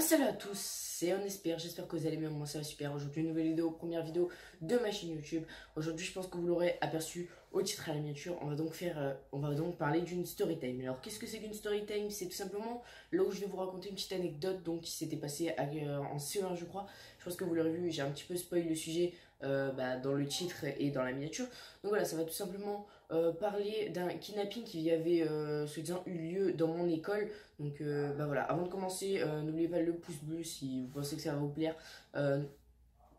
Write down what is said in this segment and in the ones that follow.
Salut à tous, c'est On Espère, j'espère que vous allez bien, moi ça va super. Aujourd'hui une nouvelle vidéo, première vidéo de ma chaîne YouTube. Aujourd'hui je pense que vous l'aurez aperçu au titre et à la miniature, on va donc parler d'une story time. Alors qu'est-ce que c'est qu'une story time? C'est tout simplement là où je vais vous raconter une petite anecdote donc, qui s'était passée en CE1 je crois. Je pense que vous l'aurez vu, j'ai un petit peu spoil le sujet dans le titre et dans la miniature. Donc voilà, ça va tout simplement parler d'un kidnapping qui avait soi-disant eu lieu dans mon école. Donc voilà, avant de commencer, n'oubliez pas le pouce bleu si vous pensez que ça va vous plaire.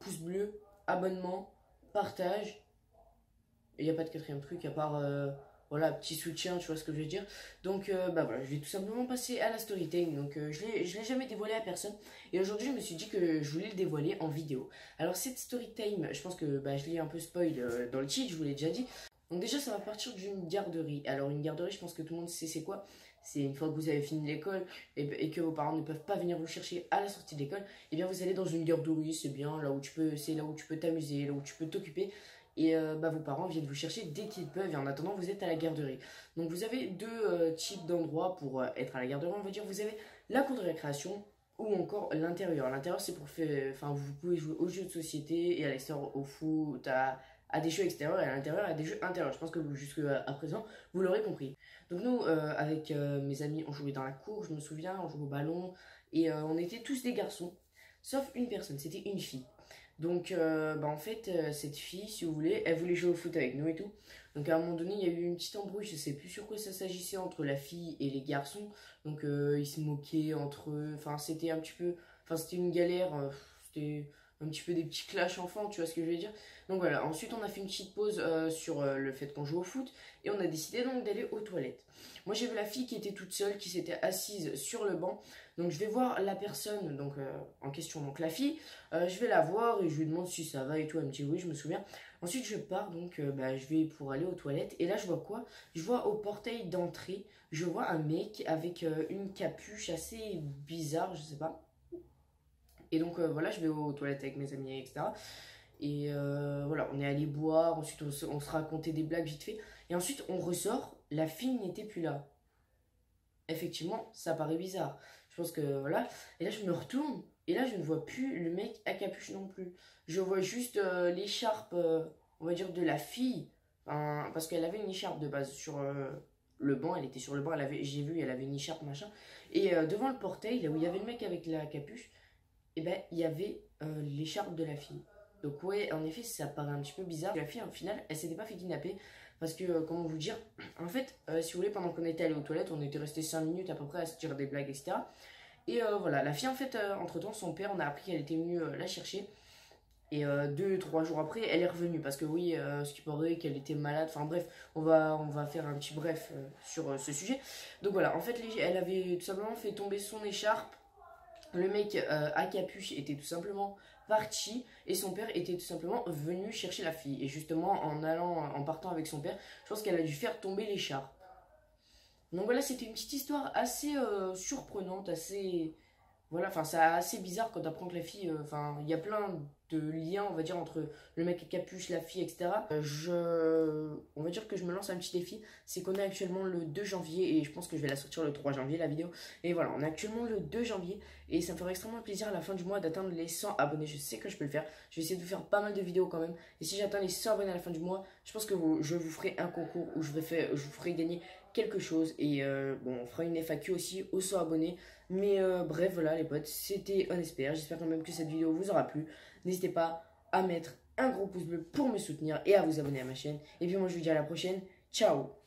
Pouce bleu, abonnement, partage. Il n'y a pas de quatrième truc à part voilà, petit soutien, tu vois ce que je veux dire. Donc voilà, je vais tout simplement passer à la story time. Donc je l'ai jamais dévoilé à personne. Et aujourd'hui je me suis dit que je voulais le dévoiler en vidéo. Alors cette story time, je pense que je l'ai un peu spoil dans le titre, je vous l'ai déjà dit. Donc déjà ça va partir d'une garderie. Alors une garderie, je pense que tout le monde sait c'est quoi. C'est une fois que vous avez fini l'école et que vos parents ne peuvent pas venir vous chercher à la sortie de l'école, et bien vous allez dans une garderie, c'est bien, c'est là où tu peux t'amuser, là où tu peux t'occuper. Et vos parents viennent vous chercher dès qu'ils peuvent, et en attendant vous êtes à la garderie. Donc vous avez deux types d'endroits pour être à la garderie, on va dire. Vous avez la cour de récréation ou encore l'intérieur. L'intérieur c'est pour faire, enfin vous pouvez jouer aux jeux de société, et à l'extérieur au foot, à des jeux extérieurs, et à l'intérieur à des jeux intérieurs. Je pense que jusqu'à présent vous l'aurez compris. Donc nous avec mes amis on jouait dans la cour, je me souviens, on jouait au ballon, et on était tous des garçons sauf une personne, c'était une fille. Donc en fait cette fille, si vous voulez, elle voulait jouer au foot avec nous et tout. Donc à un moment donné il y a eu une petite embrouille, je sais plus sur quoi ça s'agissait entre la fille et les garçons. Donc ils se moquaient entre eux, enfin c'était un petit peu, enfin c'était une galère, c'était un petit peu des petits clashs enfants, tu vois ce que je veux dire. Donc voilà, ensuite on a fait une petite pause sur le fait qu'on joue au foot, et on a décidé donc d'aller aux toilettes. Moi j'ai vu la fille qui était toute seule, qui s'était assise sur le banc. Donc je vais voir la personne donc en question, donc la fille, je vais la voir et je lui demande si ça va et tout. Elle me dit oui, je me souviens. Ensuite je pars donc je vais pour aller aux toilettes, et là je vois quoi? Je vois au portail d'entrée, je vois un mec avec une capuche assez bizarre, je sais pas. Et donc voilà, je vais aux toilettes avec mes amis, etc. Et voilà, on est allé boire, ensuite on se racontait des blagues vite fait. Et ensuite on ressort, la fille n'était plus là. Effectivement, ça paraît bizarre. Je pense que voilà. Et là je me retourne, et là je ne vois plus le mec à capuche non plus. Je vois juste l'écharpe, on va dire, de la fille. Enfin, parce qu'elle avait une écharpe de base sur le banc, elle était sur le banc, j'ai vu, elle avait une écharpe, machin. Et devant le portail, là où il y avait le mec avec la capuche, et il y avait l'écharpe de la fille. Donc ouais, en effet, ça paraît un petit peu bizarre. La fille, au final, elle s'était pas fait kidnapper. Parce que, comment vous dire, en fait, si vous voulez, pendant qu'on était allé aux toilettes, on était resté 5 minutes à peu près à se dire des blagues, etc. Et voilà, la fille, en fait, entre-temps, son père, on a appris qu'elle était venue la chercher. Et 2-3 jours après, elle est revenue. Parce que oui, ce qui paraît qu'elle était malade. Enfin bref, on va faire un petit bref sur ce sujet. Donc voilà, en fait, elle avait tout simplement fait tomber son écharpe. Le mec à capuche était tout simplement parti, et son père était tout simplement venu chercher la fille. Et justement, en partant avec son père, je pense qu'elle a dû faire tomber l'écharpe. Donc voilà, c'était une petite histoire assez surprenante, assez... Voilà, enfin c'est assez bizarre quand t'apprends que la fille, enfin il y a plein de liens, on va dire, entre le mec à capuche, la fille, etc. On va dire que je me lance un petit défi, c'est qu'on est actuellement le 2 janvier, et je pense que je vais la sortir le 3 janvier la vidéo. Et voilà, on est actuellement le 2 janvier, et ça me ferait extrêmement plaisir à la fin du mois d'atteindre les 100 abonnés. Je sais que je peux le faire, je vais essayer de vous faire pas mal de vidéos quand même. Et si j'atteins les 100 abonnés à la fin du mois, je pense que je vous ferai un concours où je vous ferai gagner quelque chose. Et bon, on fera une FAQ aussi aux 100 abonnés. Mais bref, voilà les potes, c'était On Espère. J'espère quand même que cette vidéo vous aura plu. N'hésitez pas à mettre un gros pouce bleu pour me soutenir et à vous abonner à ma chaîne. Et puis moi je vous dis à la prochaine. Ciao!